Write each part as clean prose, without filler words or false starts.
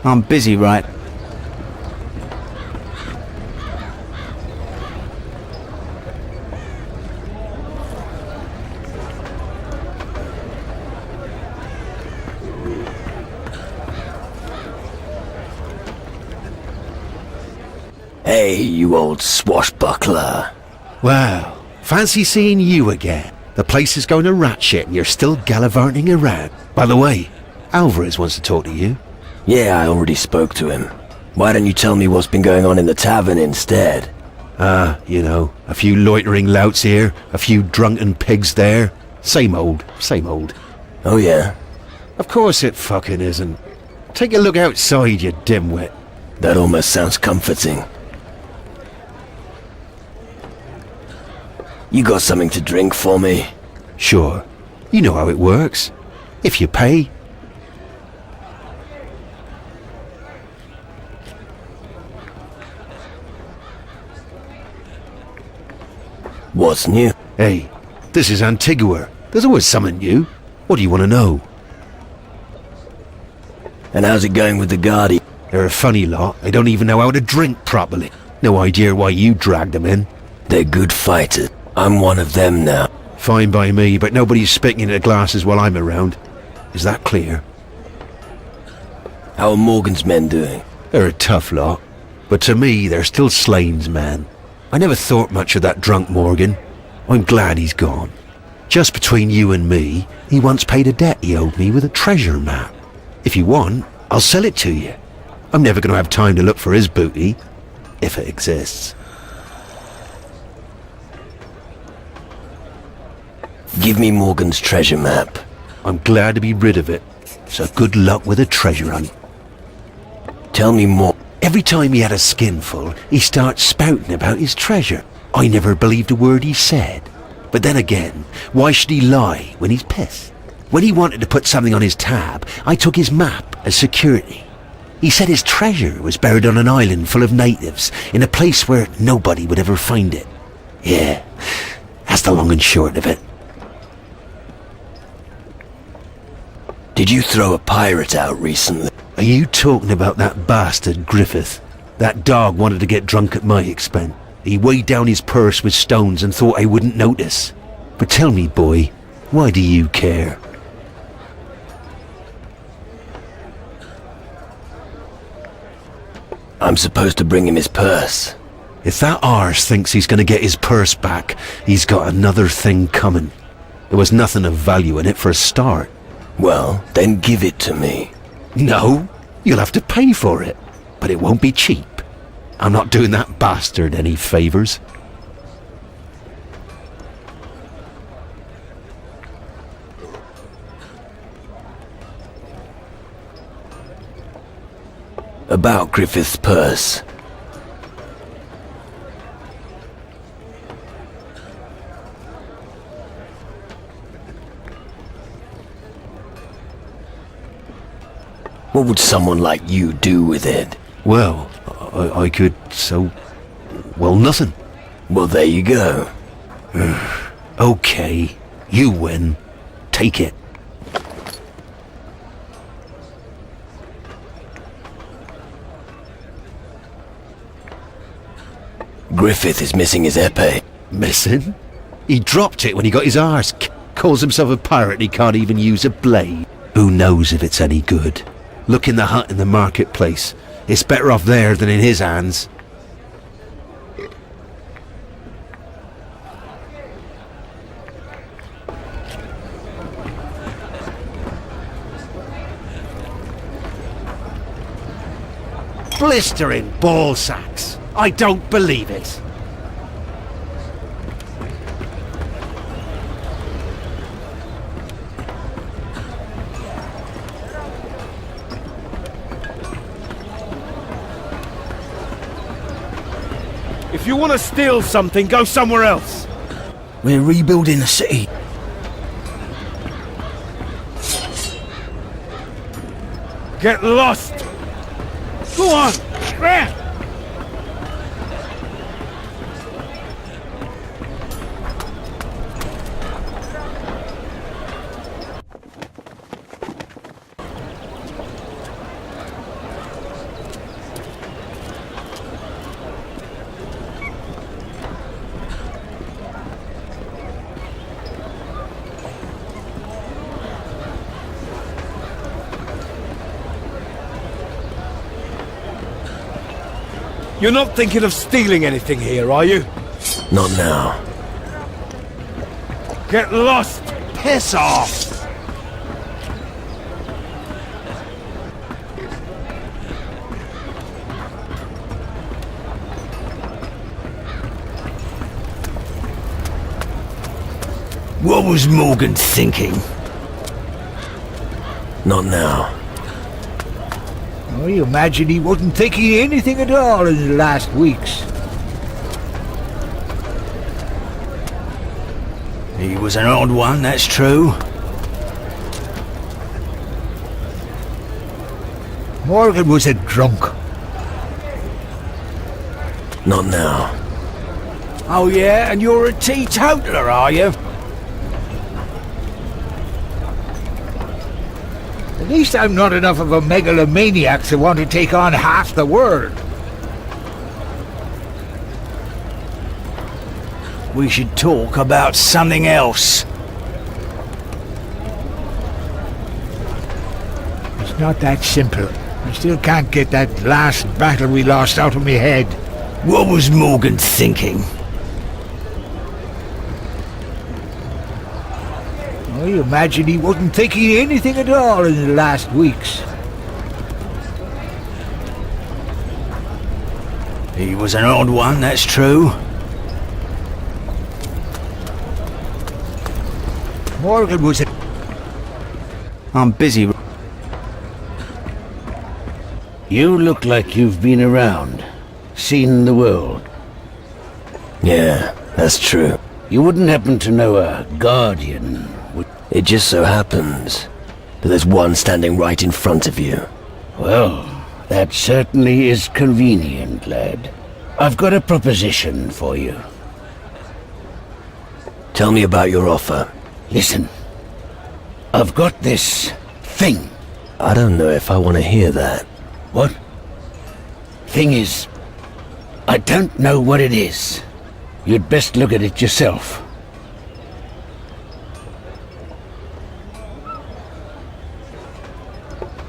I'm busy, right? Hey, you old swashbuckler. Wow, fancy seeing you again. The place is going to rat shit and you're still gallivanting around. By the way, Alvarez wants to talk to you. Yeah, I already spoke to him. Why don't you tell me what's been going on in the tavern instead? You know, a few loitering louts here, a few drunken pigs there. Same old, same old. Oh yeah? Of course it fucking isn't. Take a look outside, you dimwit. That almost sounds comforting. You got something to drink for me? Sure. You know how it works. If you pay. What's new? Hey, this is Antigua. There's always something new. What do you want to know? And how's it going with the Guardi? They're a funny lot. They don't even know how to drink properly. No idea why you dragged them in. They're good fighters. I'm one of them now. Fine by me, but nobody's spitting into glasses while I'm around. Is that clear? How are Morgan's men doing? They're a tough lot. But to me, they're still Slane's men. I never thought much of that drunk Morgan. I'm glad he's gone. Just between you and me, he once paid a debt he owed me with a treasure map. If you want, I'll sell it to you. I'm never going to have time to look for his booty, if it exists. Give me Morgan's treasure map. I'm glad to be rid of it. So good luck with a treasure hunt. Tell me more. Every time he had a skinful, he starts spouting about his treasure. I never believed a word he said. But then again, why should he lie when he's pissed? When he wanted to put something on his tab, I took his map as security. He said his treasure was buried on an island full of natives, in a place where nobody would ever find it. Yeah, that's the long and short of it. Did you throw a pirate out recently? Are you talking about that bastard Griffith? That dog wanted to get drunk at my expense. He weighed down his purse with stones and thought I wouldn't notice. But tell me, boy, why do you care? I'm supposed to bring him his purse. If that arse thinks he's going to get his purse back, he's got another thing coming. There was nothing of value in it for a start. Well, then give it to me. No, you'll have to pay for it. But it won't be cheap. I'm not doing that bastard any favours. About Griffith's purse. What would someone like you do with it? Well, I could, well, nothing. Well, there you go. Okay, you win. Take it. Griffith is missing his épée. Missing? He dropped it when he got his arse. Calls himself a pirate and he can't even use a blade. Who knows if it's any good? Look in the hut in the marketplace. It's better off there than in his hands. Blistering ball sacks. I don't believe it. If you want to steal something, go somewhere else. We're rebuilding the city. Get lost. Go on. There. You're not thinking of stealing anything here, are you? Not now. Get lost! Piss off! What was Morgan thinking? Not now. Oh, you imagine he wasn't thinking anything at all in the last weeks. He was an odd one, that's true. Morgan was a drunk. Not now. Oh yeah, and you're a teetotaler, are you? At least I'm not enough of a megalomaniac to want to take on half the world. We should talk about something else. It's not that simple. I still can't get that last battle we lost out of my head. What was Morgan thinking? Oh, you imagine he wasn't thinking anything at all in the last weeks. He was an odd one, that's true. Morgan was a... I'm busy. You look like you've been around, seen the world. Yeah, that's true. You wouldn't happen to know a guardian, would... It just so happens that there's one standing right in front of you. Well, that certainly is convenient, lad. I've got a proposition for you. Tell me about your offer. Listen, I've got this thing. I don't know if I want to hear that. What? Thing is, I don't know what it is. You'd best look at it yourself.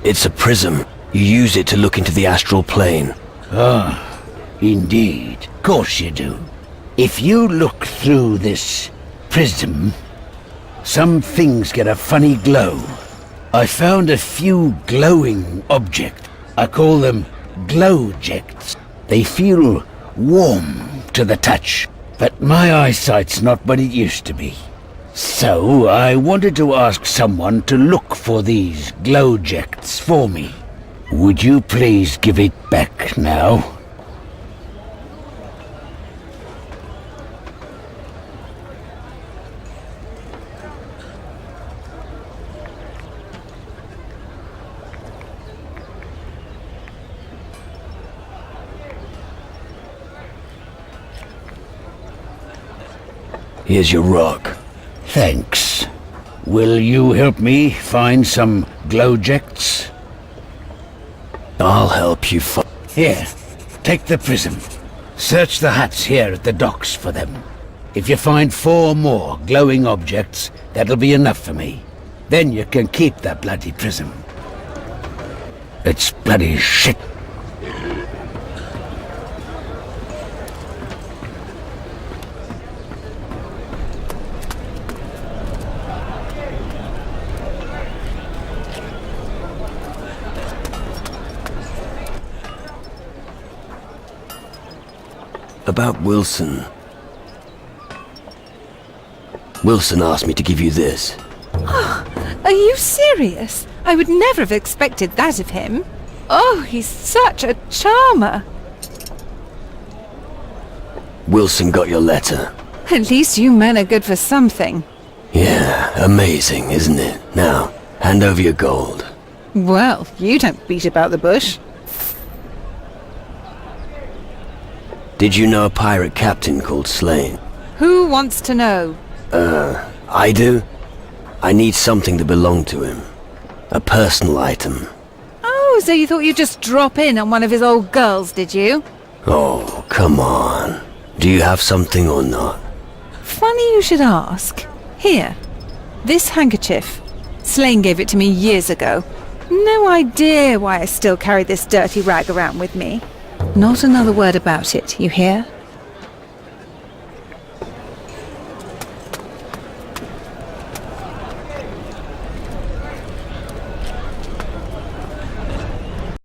It's a prism. You use it to look into the astral plane. Ah, indeed. Of course you do. If you look through this prism, some things get a funny glow. I found a few glowing objects. I call them glowjects. They feel warm to the touch, but my eyesight's not what it used to be. So I wanted to ask someone to look for these glowjects for me. Would you please give it back now? Here's your rock. Thanks. Will you help me find some glowjects? I'll help you Here, take the prism. Search the huts here at the docks for them. If you find 4 more glowing objects, that'll be enough for me. Then you can keep that bloody prism. It's bloody shit. About Wilson. Wilson asked me to give you this. Are you serious? I would never have expected that of him. Oh, he's such a charmer. Wilson got your letter. At least you men are good for something. Yeah, amazing, isn't it? Now, hand over your gold. Well, you don't beat about the bush. Did you know a pirate captain called Slane? Who wants to know? I do. I need something that belonged to him. A personal item. Oh, so you thought you'd just drop in on one of his old girls, did you? Oh, come on. Do you have something or not? Funny you should ask. Here. This handkerchief. Slane gave it to me years ago. No idea why I still carry this dirty rag around with me. Not another word about it, you hear?